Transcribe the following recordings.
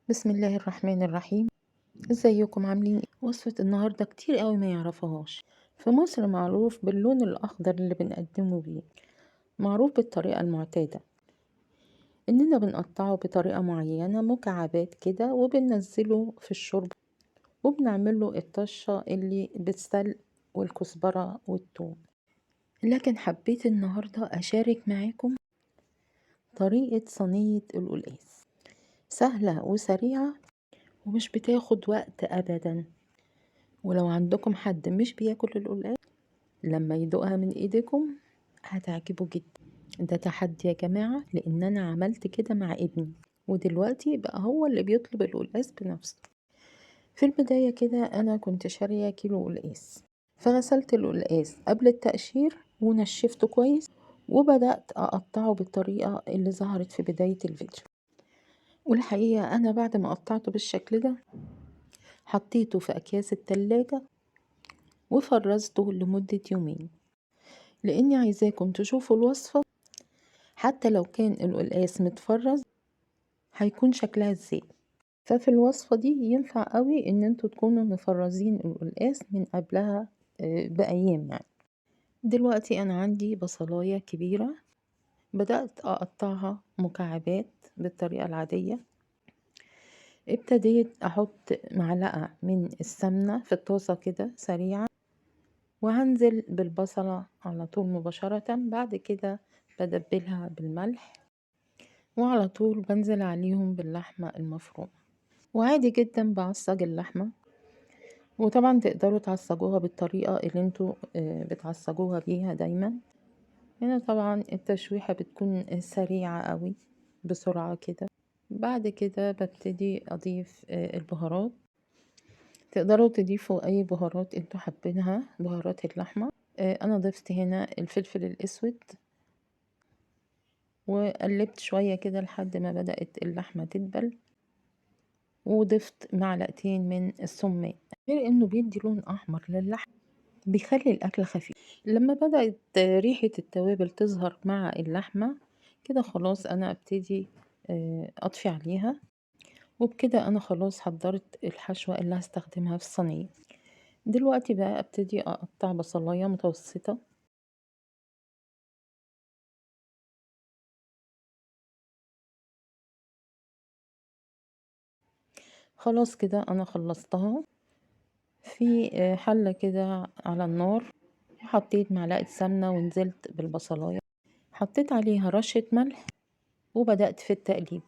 بسم الله الرحمن الرحيم. ازيكم عاملين ايه؟ وصفة النهاردة كتير قوي ما يعرفوهاش. في مصر معروف باللون الأخضر اللي بنقدمه بيه، معروف بالطريقة المعتادة إننا بنقطعه بطريقة معينة مكعبات كده وبننزله في الشوربة وبنعمله الطشة اللي بالسلق والكزبرة والثوم. لكن حبيت النهاردة أشارك معاكم طريقة صينية القلقاس، سهلة وسريعة ومش بتاخد وقت أبدا. ولو عندكم حد مش بياكل القلقاس، لما يدوقها من ايديكم هتعجبه جدا. ده تحدي يا جماعة، لان انا عملت كده مع ابني ودلوقتي بقى هو اللي بيطلب القلقاس بنفسه. في البداية كده انا كنت شارية كيلو قلقاس، فغسلت القلقاس قبل التقشير ونشفته كويس وبدأت أقطعه بالطريقة اللي ظهرت في بداية الفيديو. والحقيقة أنا بعد ما قطعته بالشكل ده حطيته في أكياس التلاجة وفرزته لمدة يومين، لاني عايزاكم تشوفوا الوصفة حتى لو كان القلقاس متفرز هيكون شكلها ازاي. ففي الوصفة دي ينفع قوي ان انتوا تكونوا مفرزين القلقاس من قبلها بأيام يعني. دلوقتي انا عندي بصلاية كبيرة، بدأت اقطعها مكعبات بالطريقة العادية. ابتديت احط معلقة من السمنة في الطاسة كده سريعة، وهنزل بالبصلة على طول مباشرة. بعد كده بدبلها بالملح وعلى طول بنزل عليهم باللحمة المفرومة، وعادي جدا بعصج اللحمة. وطبعا تقدروا تعصجوها بالطريقة اللي انتوا بتعصجوها بيها دايما. هنا طبعا التشويحة بتكون سريعة قوي بسرعة كده. بعد كده ببتدي اضيف البهارات. تقدروا تضيفوا اي بهارات انتوا حابينها، بهارات اللحمة. انا ضفت هنا الفلفل الاسود وقلبت شوية كده لحد ما بدأت اللحمة تدبل، وضفت معلقتين من السمان. غير انه بيدي لون احمر للحم، بيخلي الاكل خفيف. لما بدأت ريحة التوابل تظهر مع اللحمة كده خلاص انا ابتدي اطفي عليها. وبكده انا خلاص حضرت الحشوة اللي هستخدمها في الصينية. دلوقتي بقى ابتدي اقطع بصلاية متوسطة. خلاص كده انا خلصتها. في حلة كده على النار حطيت معلقة سمنة ونزلت بالبصلاية، حطيت عليها رشة ملح وبدأت في التقليب.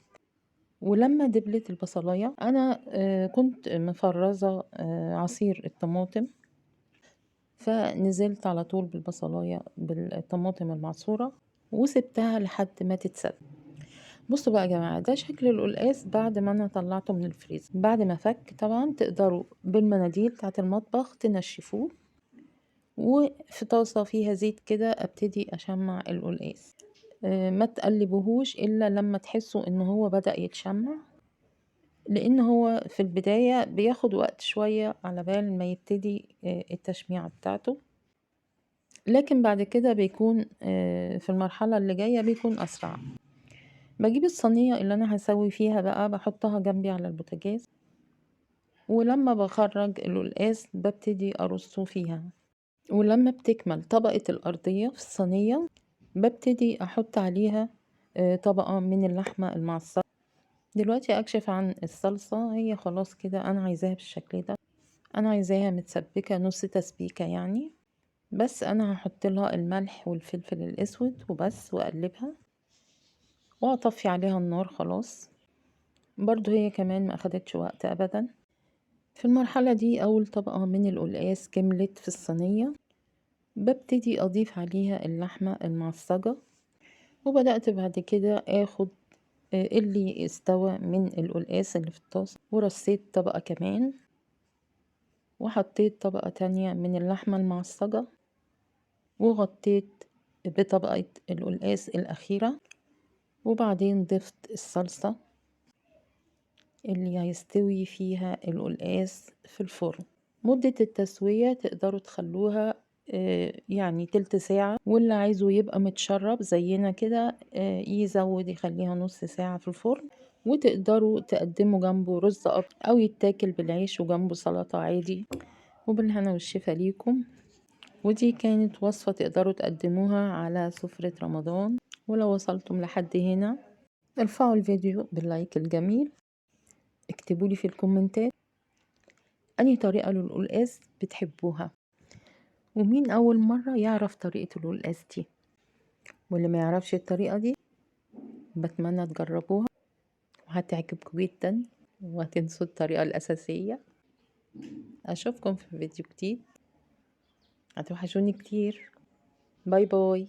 ولما دبلت البصلاية أنا كنت مفرزة عصير الطماطم، فنزلت على طول بالبصلاية بالطماطم المعصورة وسبتها لحد ما تتسبك. بصوا بقى يا جماعة، ده شكل القلقاس بعد ما انا طلعته من الفريزر. بعد ما فك طبعا تقدروا بالمناديل بتاعة المطبخ تنشفوه، وفي طاسة فيها زيت كده ابتدي اشمع القلقاس. ما تقلبوهوش الا لما تحسوا ان هو بدأ يتشمع، لان هو في البداية بياخد وقت شوية على بال ما يبتدي التشميع بتاعته. لكن بعد كده بيكون في المرحلة اللي جاية بيكون اسرع. بجيب الصينية اللي انا هسوي فيها بقى بحطها جنبي على البوتاجاز، ولما بخرج القلقاس ببتدي ارصه فيها. ولما بتكمل طبقة الأرضية في الصينية ببتدي أحط عليها طبقة من اللحمة المعصرة. دلوقتي أكشف عن الصلصة، هي خلاص كده أنا عايزاها بالشكل ده. أنا عايزاها متسبكة نص تسبيكة يعني. بس أنا هحط لها الملح والفلفل الأسود وبس وأقلبها وأطفي عليها النار. خلاص برضو هي كمان ما أخدتش وقت أبدا. في المرحلة دي أول طبقة من القلقاس كملت في الصينية، ببتدي أضيف عليها اللحمة المعصجة. وبدأت بعد كده اخد اللي استوى من القلقاس اللي في الطاسة ورصيت طبقة كمان، وحطيت طبقة تانية من اللحمة المعصجة وغطيت بطبقة القلقاس الأخيرة. وبعدين ضفت الصلصة اللي هيستوي فيها القلقاس في الفرن. مدة التسوية تقدروا تخلوها يعني تلت ساعة، واللي عايزه يبقى متشرب زينا كده يزود يخليها نص ساعة في الفرن. وتقدروا تقدموا جنبه رز أبيض أو يتاكل بالعيش وجنبه سلطة عادي. وبالهنا والشفا ليكم. ودي كانت وصفة تقدروا تقدموها على سفرة رمضان. ولو وصلتم لحد هنا ارفعوا الفيديو باللايك الجميل. اكتبولي في الكومنتات أنهي طريقة للقلقاس بتحبوها، ومين أول مرة يعرف طريقة القلقاس دي. واللي ما يعرفش الطريقة دي بتمنى تجربوها وهتعجبكم جدا، وهتنسوا الطريقة الأساسية. أشوفكم في فيديو جديد، هتوحشوني كتير. باي باي.